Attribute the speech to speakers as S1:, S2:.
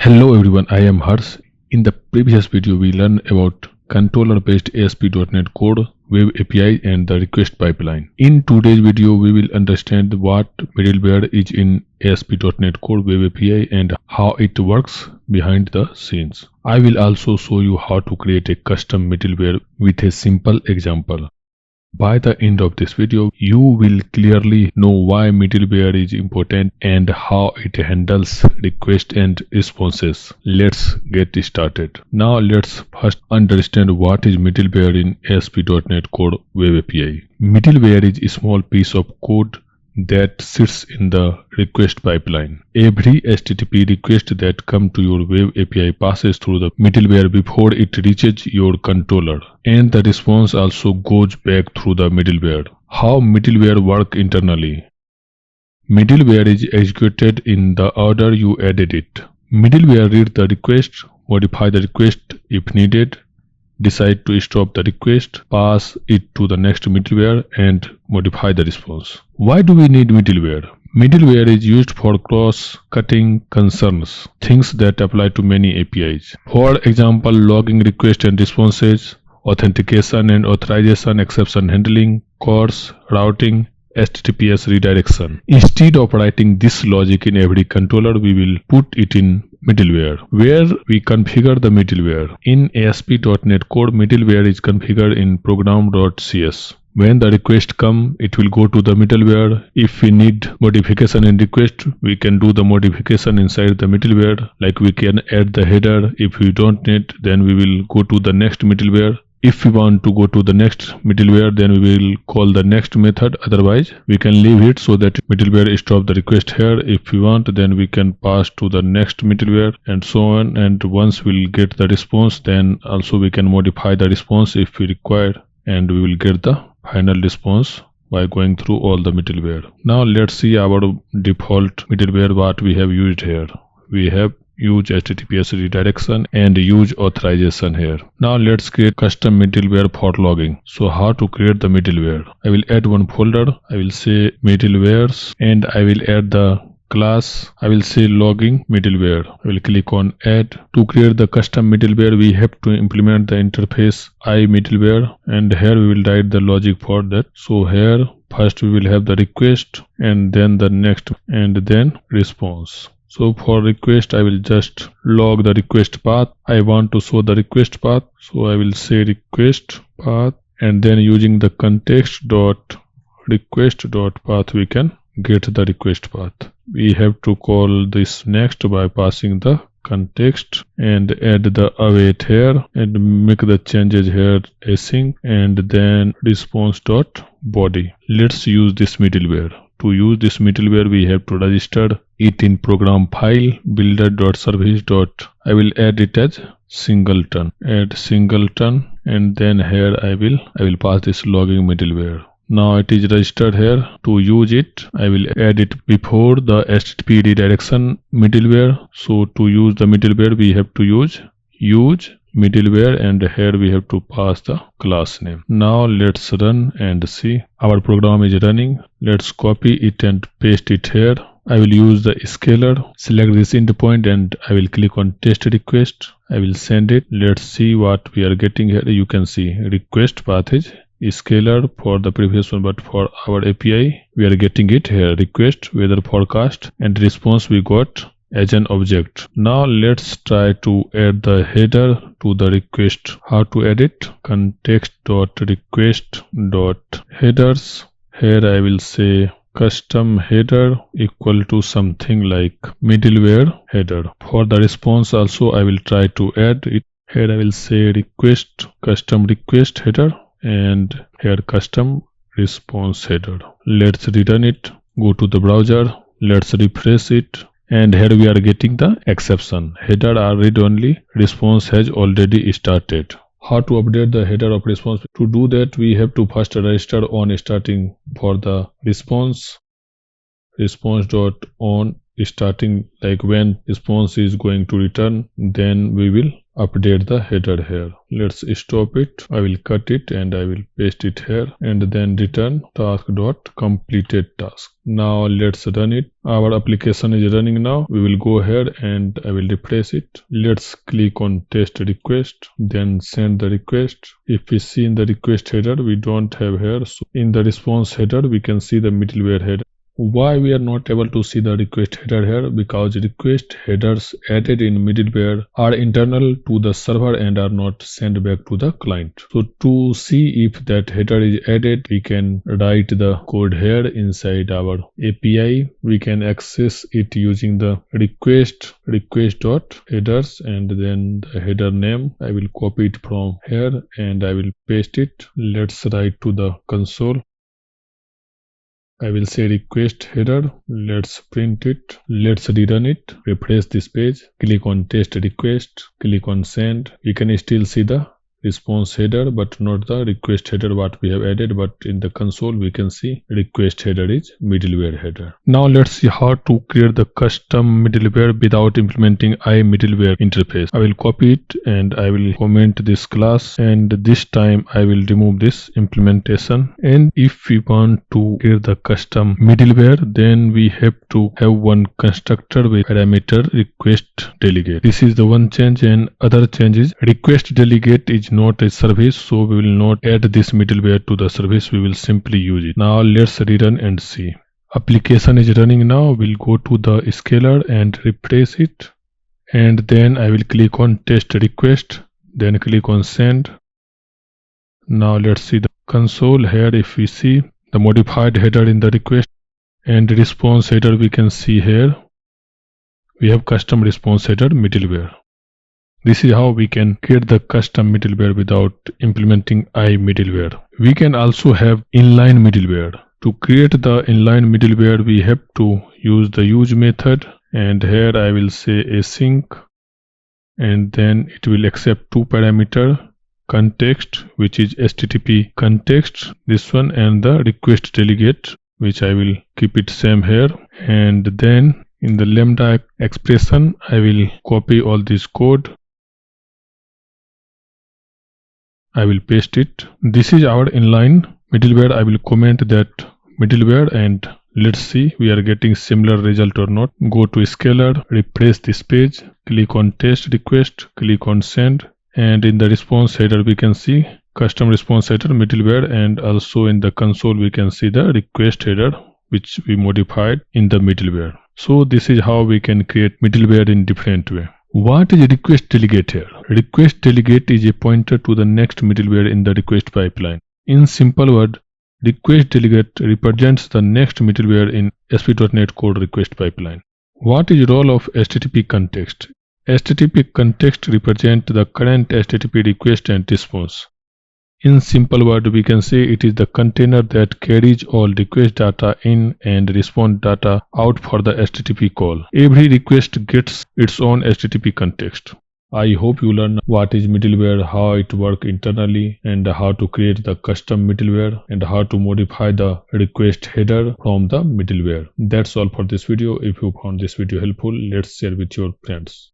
S1: Hello everyone, I am Harsh. In the previous video, we learned about controller-based ASP.NET Core, Web API and the request pipeline. In today's video, we will understand what middleware is in ASP.NET Core Web API and how it works behind the scenes. I will also show you how to create a custom middleware with a simple example. By the end of this video, you will clearly know why middleware is important and how it handles requests and responses. Let's get started. Now let's first understand what is middleware in ASP.NET Core Web API. Middleware is a small piece of code that sits in the request pipeline. Every HTTP request that comes to your web API passes through the middleware before it reaches your controller, and the response also goes back through the middleware. How middleware works internally? Middleware is executed in the order you added it. Middleware reads the request, modify the request if needed, decide to stop the request, pass it to the next middleware, and modify the response. Why do we need middleware? Middleware is used for cross-cutting concerns, things that apply to many APIs. For example, logging requests and responses, authentication and authorization, exception handling, CORS, routing, HTTPS redirection. Instead of writing this logic in every controller, we will put it in middleware, where we configure the middleware. In ASP.NET Core, middleware is configured in program.cs. When the request comes, it will go to the middleware. If we need modification in request, we can do the modification inside the middleware. Like we can add the header. If we don't need, then we will go to the next middleware. If we want to go to the next middleware, then we will call the next method. Otherwise, we can leave it so that middleware stop the request here. If we want, then we can pass to the next middleware and so on. And once we'll get the response, then also we can modify the response if we require, and we will get the final response by going through all the middleware. Now let's see our default middleware what we have used here. We have use HTTPS redirection and use authorization here. Now let's create custom middleware for logging. So how to create the middleware? I will add one folder. I will say middlewares and I will add the class. I will say logging middleware. I will click on add. To create the custom middleware, we have to implement the interface I middleware, and here we will write the logic for that. So here first we will have the request and then the next and then response. So for request, I will just log the request path. I want to show the request path. So I will say request path, and then using the context dot request dot path, we can get the request path. We have to call this next by passing the context and add the await here and make the changes here async, and then response dot body. Let's use this middleware. To use this middleware, we have to register it in program file builder.service. I will add it as singleton. Add singleton, and then here I will pass this logging middleware. Now it is registered here. To use it, I will add it before the HTTP redirection middleware. So to use the middleware, we have to use middleware, and here we have to pass the class name. Now let's run and see. Our program is running. Let's copy it and paste it here. I will use the scaler, select this endpoint, and I will click on test request. I will send it. Let's see what we are getting here. You can see request path is scalar for the previous one, but for our API we are getting it here, request weather forecast, and response we got as an object. Now let's try to add the header to the request. How to add it? Context.request.headers. Here I will say custom header equal to something like middleware header. For the response also I will try to add it. Here I will say request custom request header, and here custom response header. Let's return it. Go to the browser. Let's refresh it. And here we are getting the exception. Header are read only. Response has already started. How to update the header of response? To do that, we have to first register on starting for the response. Response.on starting, like when response is going to return, then we will update the header here. Let's stop it. I will cut it and I will paste it here and then return task.completed task. Now let's run it. Our application is running now. We will go ahead and I will refresh it. Let's click on test request, then send the request. If we see in the request header, we don't have here. So in the response header, we can see the middleware header. Why we are not able to see the request header here? Because request headers added in middleware are internal to the server and are not sent back to the client. So to see if that header is added, we can write the code here inside our API. We can access it using the request.headers and then the header name. I will copy it from here and I will paste it. Let's write to the console. I will say request header. Let's print it. Let's rerun it. Refresh this page. Click on test request. Click on send. You can still see the response header but not the request header what we have added, but in the console we can see request header is middleware header. Now let's see how to create the custom middleware without implementing middleware interface. I will copy it and I will comment this class, and this time I will remove this implementation. And if we want to create the custom middleware, then we have to have one constructor with parameter request delegate. This is the one change, and other change is request delegate is not a service, so we will not add this middleware to the service. We will simply use it. Now let's rerun and see. Application is running now. We'll go to the scaler and refresh it, and then I will click on test request, then click on send. Now let's see the console here. If we see the modified header in the request and response header, we can see here we have custom response header middleware. This is how we can create the custom middleware without implementing middleware. We can also have inline middleware. To create the inline middleware, we have to use the use method, and here I will say async, and then it will accept two parameter, context, which is HTTP context, this one, and the request delegate, which I will keep it same here. And then in the lambda expression, I will copy all this code. I will paste it. This is our inline middleware. I will comment that middleware and let's see we are getting similar result or not. Go to scaler, refresh this page, click on test request, click on send, and in the response header we can see custom response header middleware, and also in the console we can see the request header which we modified in the middleware. So this is how we can create middleware in different way. What is request delegate here? Request delegate is a pointer to the next middleware in the request pipeline. In simple word, request delegate represents the next middleware in ASP.NET Core request pipeline. What is role of HTTP context? HTTP context represents the current HTTP request and response. In simple word, we can say it is the container that carries all request data in and response data out for the HTTP call. Every request gets its own HTTP context. I hope you learn what is middleware, how it works internally, and how to create the custom middleware, and how to modify the request header from the middleware. That's all for this video. If you found this video helpful, let's share with your friends.